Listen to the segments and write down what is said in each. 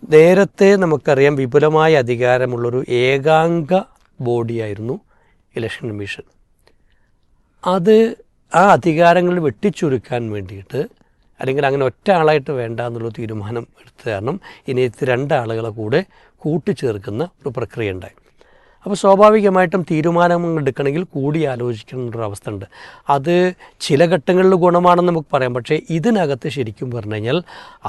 നേരത്തെ നമുക്കറിയാം വിപുലമായ അധികാരമുള്ളൊരു ഏകാംഗ ബോഡിയായിരുന്നു ഇലക്ഷൻ കമ്മീഷൻ. അത് ആ അധികാരങ്ങൾ വെട്ടിച്ചുരുക്കാൻ വേണ്ടിയിട്ട്, അല്ലെങ്കിൽ അങ്ങനെ ഒറ്റ ആളായിട്ട് വേണ്ട എന്നുള്ള തീരുമാനം എടുത്ത കാരണം ഇനി 2 ആളുകളെ കൂടെ കൂട്ടിച്ചേർക്കുന്ന ഒരു പ്രക്രിയ ഉണ്ടായി. അപ്പോൾ സ്വാഭാവികമായിട്ടും തീരുമാനങ്ങൾ എടുക്കണമെങ്കിൽ കൂടി ആലോചിക്കുന്നൊരവസ്ഥ ഉണ്ട്. അത് ചില ഘട്ടങ്ങളിൽ ഗുണമാണെന്ന് നമുക്ക് പറയാം. പക്ഷേ ഇതിനകത്ത് ശരിക്കും പറഞ്ഞു കഴിഞ്ഞാൽ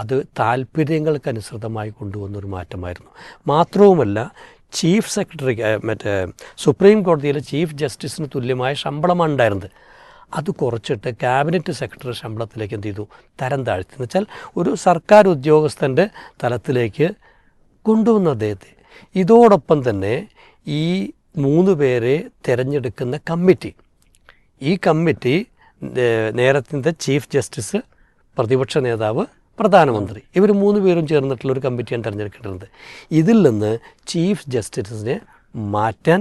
അത് താല്പര്യങ്ങൾക്കനുസൃതമായി കൊണ്ടുവന്നൊരു മാറ്റമായിരുന്നു. മാത്രവുമല്ല, ചീഫ് സെക്രട്ടറി സുപ്രീം കോടതിയിലെ ചീഫ് ജസ്റ്റിസിന് തുല്യമായ ശമ്പളമാണ് ഉണ്ടായിരുന്നത്. അത് കുറച്ചിട്ട് ക്യാബിനറ്റ് സെക്രട്ടറി ശമ്പളത്തിലേക്ക് എന്ത് ചെയ്തു, തരം താഴ്ത്തി. എന്ന് വെച്ചാൽ ഒരു സർക്കാർ ഉദ്യോഗസ്ഥൻ്റെ തലത്തിലേക്ക് കൊണ്ടുവന്ന അദ്ദേഹത്തെ. ഇതോടൊപ്പം തന്നെ ഈ 3 പേരെ തിരഞ്ഞെടുക്കുന്ന കമ്മിറ്റി, ഈ കമ്മിറ്റി നേരത്തെ ചീഫ് ജസ്റ്റിസ്, പ്രതിപക്ഷ നേതാവ്, പ്രധാനമന്ത്രി, ഇവർ 3 പേരും ചേർന്നിട്ടുള്ളൊരു കമ്മിറ്റിയാണ് തിരഞ്ഞെടുക്കേണ്ടത്. ഇതിൽ നിന്ന് ചീഫ് ജസ്റ്റിസിനെ മാറ്റാൻ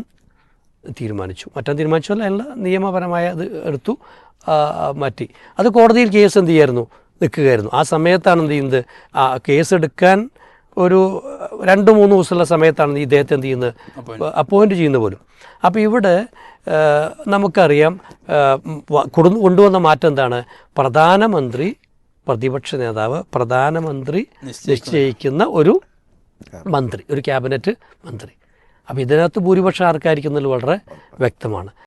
തീരുമാനിച്ചു. അതിനുള്ള നിയമപരമായ അത് എടുത്തു, മാറ്റി. അത് കോടതിയിൽ കേസ് എന്ത് ചെയ്യായിരുന്നു, നിൽക്കുകയായിരുന്നു. ആ സമയത്താണ് എന്ത് ചെയ്യുന്നത്, ആ കേസ് എടുക്കാൻ ഒരു 2-3 ദിവസമുള്ള സമയത്താണ് ഇദ്ദേഹത്തെ എന്ത് ചെയ്യുന്നത്, അപ്പോയിൻ്റ് ചെയ്യുന്ന പോലും. അപ്പോൾ ഇവിടെ നമുക്കറിയാം കൊണ്ടുവന്ന മാറ്റം എന്താണ്, പ്രധാനമന്ത്രി, പ്രതിപക്ഷ നേതാവ്, പ്രധാനമന്ത്രി നിശ്ചയിക്കുന്ന ഒരു മന്ത്രി, ഒരു ക്യാബിനറ്റ് മന്ത്രി. അപ്പോൾ ഇതിനകത്ത് ഭൂരിപക്ഷം ആർക്കായിരിക്കുന്നത് വളരെ വ്യക്തമാണ്.